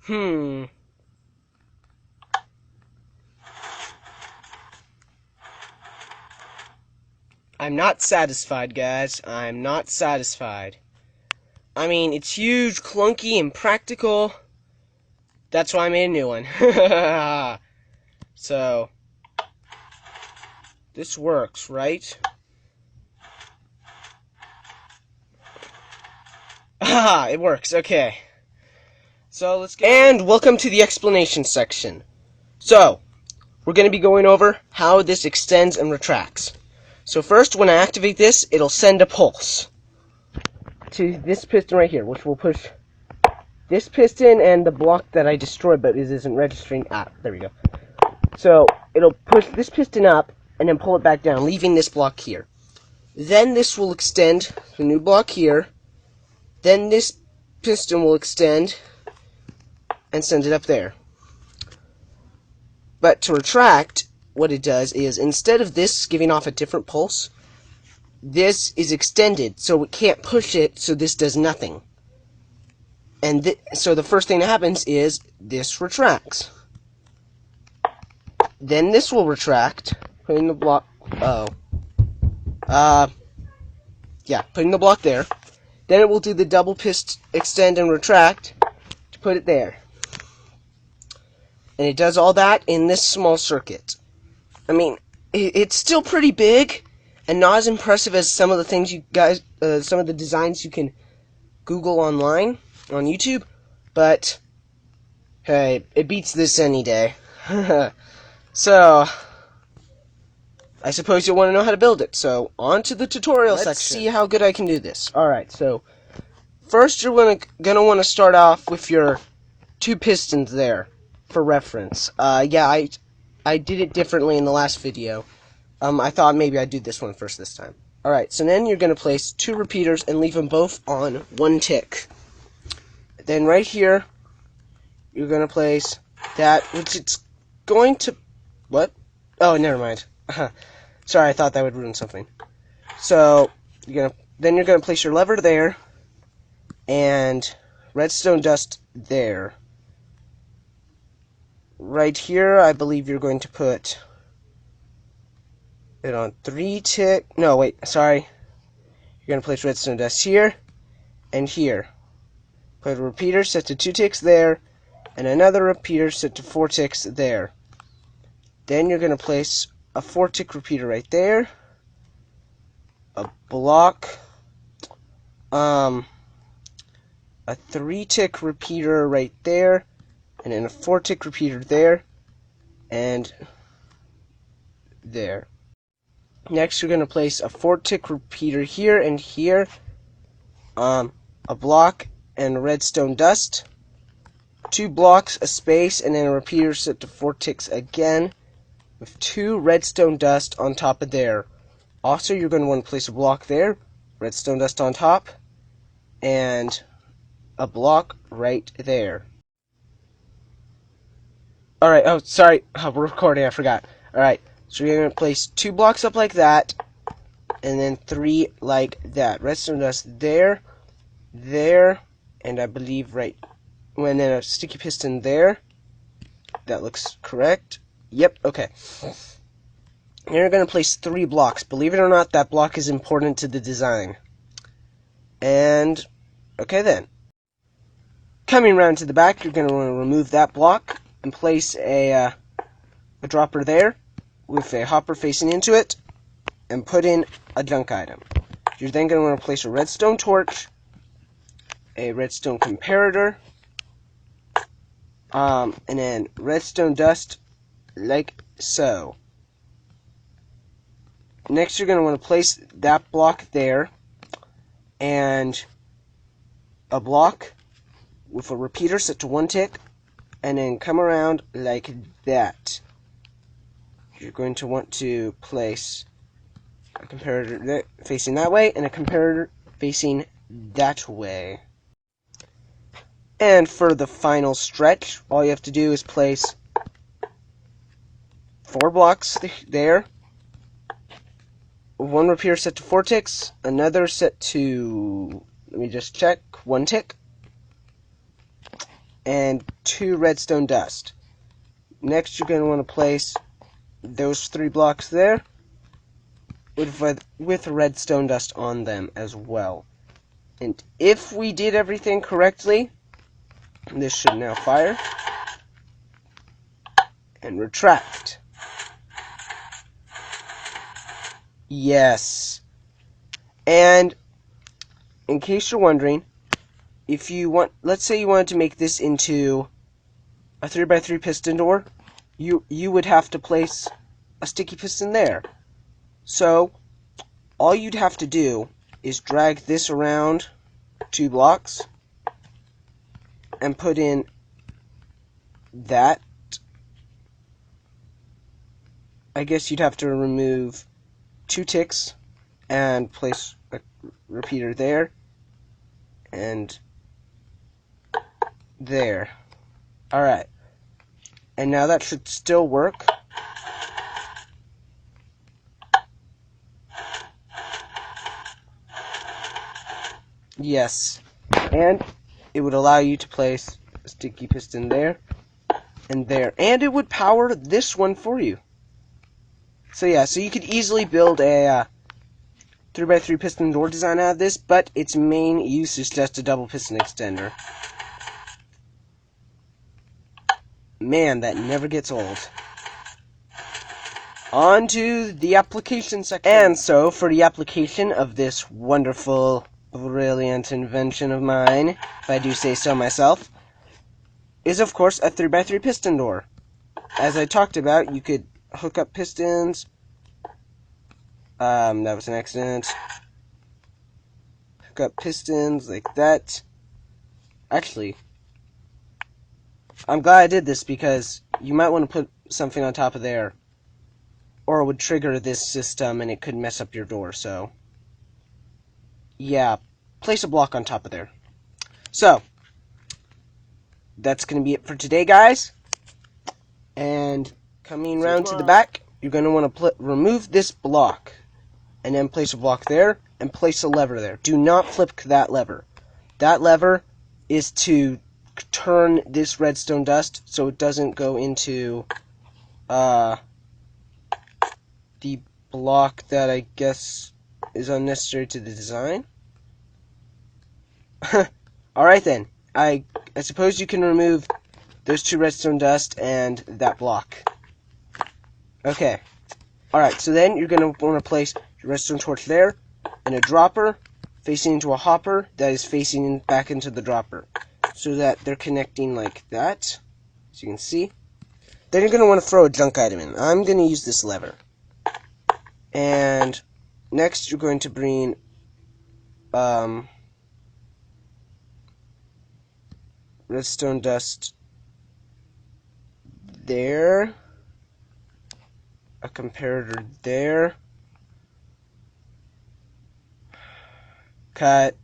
I'm not satisfied, guys. I'm not satisfied. I mean, it's huge, clunky, and practical. That's why I made a new one. So, this works, right? Ah, it works. Okay. So, let's go. And welcome to the explanation section. So, we're going to be going over how this extends and retracts. So first, when I activate this, it'll send a pulse to this piston right here, which will push this piston and the block that I destroyed, but it isn't registering. Ah, there we go. So, it'll push this piston up and then pull it back down, leaving this block here. Then this will extend the new block here. Then this piston will extend and send it up there. But to retract, what it does is, instead of this giving off a different pulse, this is extended, so it can't push it, so this does nothing. And so the first thing that happens is, this retracts. Then this will retract, putting the block, putting the block there. Then it will do the double piston extend and retract to put it there. And it does all that in this small circuit. I mean, it's still pretty big, and not as impressive as some of the things you guys, some of the designs you can Google online, on YouTube, but, hey, it beats this any day. So, I suppose you'll want to know how to build it, so, on to the tutorial section. Let's see how good I can do this. Alright, so, first you're gonna want to start off with your two pistons there, for reference. I did it differently in the last video. I thought maybe I'd do this one first this time. Alright, so then you're going to place two repeaters and leave them both on one tick. Then right here, you're going to place that, which it's going to... What? Oh, never mind. Sorry, I thought that would ruin something. So, then you're going to place your lever there, and redstone dust there. Right here, I believe you're going to put it on 3 tick. No, wait, sorry. You're going to place redstone dust here and here. Put a repeater set to 2 ticks there, and another repeater set to 4 ticks there. Then you're going to place a 4-tick repeater right there, a block, a 3-tick repeater right there, and then a 4-tick repeater there, and there. Next, you're going to place a 4-tick repeater here and here, a block and redstone dust, 2 blocks, a space, and then a repeater set to 4 ticks again, with 2 redstone dust on top of there. Also, you're going to want to place a block there, redstone dust on top, and a block right there. Alright, oh, sorry, we're recording, I forgot. Alright, so you're going to place 2 blocks up like that, and then 3 like that. Redstone dust there, there, and I believe right, and then a sticky piston there. That looks correct. Yep, okay. And you're going to place 3 blocks. Believe it or not, that block is important to the design. And, okay then. Coming around to the back, you're going to want to remove that block and place a dropper there with a hopper facing into it and put in a junk item. You're then going to want to place a redstone torch, a redstone comparator, and then redstone dust like so. Next, you're going to want to place that block there and a block with a repeater set to 1 tick, and then come around like that. You're going to want to place a comparator facing that way and a comparator facing that way. And for the final stretch, all you have to do is place 4 blocks there, 1 repeater set to 4 ticks, another set to, let me just check, 1 tick, and 2 redstone dust. Next, you're going to want to place those 3 blocks there with redstone dust on them as well. And if we did everything correctly, this should now fire and retract. Yes. And in case you're wondering, if you want, let's say you wanted to make this into a 3x3 piston door, you would have to place a sticky piston there. So all you'd have to do is drag this around 2 blocks and put in that. I guess you'd have to remove 2 ticks and place a repeater there and there. Alright. And now that should still work. Yes. And it would allow you to place a sticky piston there and there. And it would power this one for you. So yeah, so you could easily build a 3x3 piston door design out of this, but its main use is just a double piston extender. Man, that never gets old. On to the application section. And so, for the application of this wonderful, brilliant invention of mine, if I do say so myself, is of course a 3x3 piston door. As I talked about, you could hook up pistons. That was an accident. Hook up pistons like that. Actually, I'm glad I did this because you might want to put something on top of there, or it would trigger this system and it could mess up your door. So yeah, place a block on top of there. So that's going to be it for today, guys. And coming around to the back, you're going to want to remove this block and then place a block there and place a lever there. Do not flip that lever. That lever is to turn this redstone dust so it doesn't go into the block that I guess is unnecessary to the design. Alright then, I suppose you can remove those 2 redstone dust and that block. Okay. Alright, so then you're going to want to place your redstone torch there and a dropper facing into a hopper that is facing back into the dropper, so that they're connecting like that, as you can see. Then you're going to want to throw a junk item in. I'm going to use this lever. And next you're going to bring redstone dust there, a comparator there, cut,